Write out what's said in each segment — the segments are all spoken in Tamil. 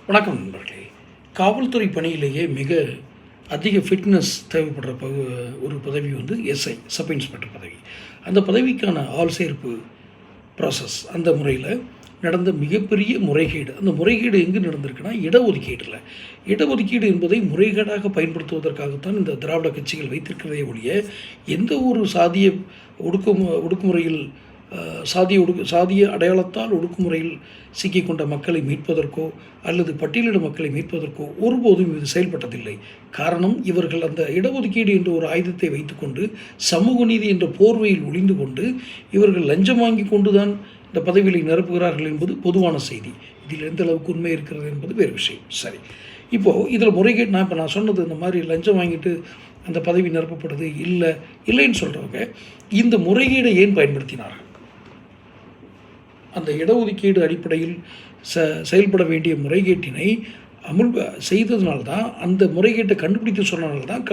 வணக்கம் நண்பர்களே. காவல்துறை பணியிலேயே மிக அதிக ஃபிட்னஸ் தேவைப்படுற ஒரு பதவி வந்து எஸ்ஐ, சப் இன்ஸ்பெக்டர் பதவி. அந்த பதவிக்கான ஆள் சேர்ப்பு ப்ராசஸ் அந்த முறையில் நடந்த மிகப்பெரிய முறைகேடு. அந்த முறைகேடு எங்கே நடந்திருக்குன்னா இடஒதுக்கீடில். இடஒதுக்கீடு என்பதை முறைகேடாக பயன்படுத்துவதற்காகத்தான் இந்த திராவிட கட்சிகள் வைத்திருக்கிறதே ஒழிய எந்த ஒரு சாதிய ஒடுக்குமுறையில் சாதிய அடையாளத்தால் ஒடுக்குமுறையில் சிக்கிக்கொண்ட மக்களை மீட்பதற்கோ அல்லது பட்டியலிடும் மக்களை மீட்பதற்கோ ஒருபோதும் இது செயல்பட்டதில்லை. காரணம், இவர்கள் அந்த இடஒதுக்கீடு என்ற ஒரு ஆயுதத்தை வைத்துக்கொண்டு சமூக நீதி என்ற போர்வையில் ஒளிந்து கொண்டு இவர்கள் லஞ்சம் வாங்கி கொண்டுதான் இந்த பதவிகளை நிரப்புகிறார்கள் என்பது பொதுவான செய்தி. இதில் எந்த அளவுக்கு உண்மை இருக்கிறது என்பது வேறு விஷயம். சரி, இப்போது இதில் முறைகேடு நான் சொன்னது இந்த மாதிரி லஞ்சம் வாங்கிட்டு அந்த பதவி நிரப்பப்படுது இல்லைன்னு சொல்கிறவங்க இந்த முறைகேடை ஏன் பயன்படுத்தினார்கள்? அந்த இடஒதுக்கீடு அடிப்படையில் செயல்பட வேண்டிய முறைகேட்டினை செய்ததுனால்தான், அந்த முறைகேட்டை கண்டுபிடித்து சொன்னதுனால்தான்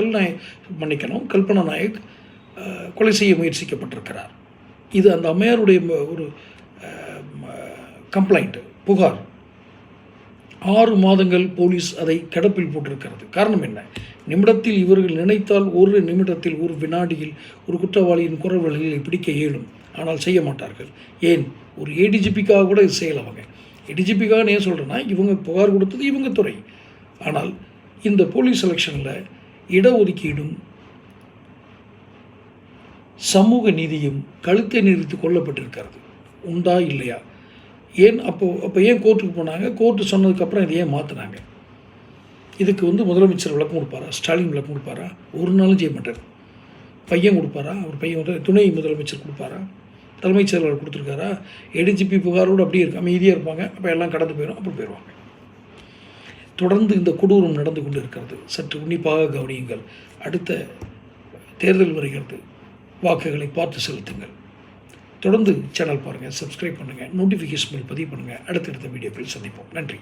கல்பனா நாயக் கொலை செய்ய முயற்சிக்கப்பட்டிருக்கிறார். இது அந்த அம்மையாருடைய ஒரு கம்ப்ளைண்ட், புகார். 6 மாதங்கள் போலீஸ் அதை கிடப்பில் போட்டிருக்கிறது. காரணம் என்ன? நிமிடத்தில் இவர்கள் நினைத்தால் ஒரு நிமிடத்தில், ஒரு வினாடியில் ஒரு குற்றவாளியின் குரல் வழிகளை பிடிக்க இயலும். ஆனால் செய்ய மாட்டார்கள். ஏன்? ஒரு ஏடிஜிபிக்காக கூட இது செய்யலை. அவங்க ஏடிஜிபிக்காக ஏன் சொல்கிறேன்னா, இவங்க புகார் கொடுத்தது இவங்க துறை. ஆனால் இந்த போலீஸ் செலெக்ஷனில் இடஒதுக்கீடும் சமூக நீதியும் கழுத்தை நிறுத்தி கொல்லப்பட்டிருக்கிறது. உண்டா இல்லையா? ஏன் அப்போ ஏன் கோர்ட்டுக்கு போனாங்க? கோர்ட்டு சொன்னதுக்கப்புறம் இதை ஏன் மாற்றினாங்க? இதுக்கு முதலமைச்சர் விளக்கம் கொடுப்பாரா? ஸ்டாலின் விளக்கம் கொடுப்பாரா? ஒரு நாளும் செய்ய மாட்டார். பையன் கொடுப்பாரா? அவர் பையன் துணை முதலமைச்சர் கொடுப்பாரா? தலைமைச் செயலாளர் கொடுத்துருக்காரா? ஏடிஜிபி புகாரோடு அப்படியே இருக்கு, அமைதியாக இருப்பாங்க. அப்போ எல்லாம் கடந்து போயிடும், அப்புறம் போயிடுவாங்க. தொடர்ந்து இந்த கொடூரம் நடந்து கொண்டு இருக்கிறது. சற்று உன்னிப்பாக கவனியுங்கள். அடுத்த தேர்தல் வருகிறது, வாக்குகளை பார்த்து செலுத்துங்கள். தொடர்ந்து சேனல் பாருங்கள், சப்ஸ்கிரைப் பண்ணுங்கள், நோட்டிஃபிகேஷன் பதிவு பண்ணுங்கள். அடுத்தடுத்த வீடியோக்களில் சந்திப்போம். நன்றி.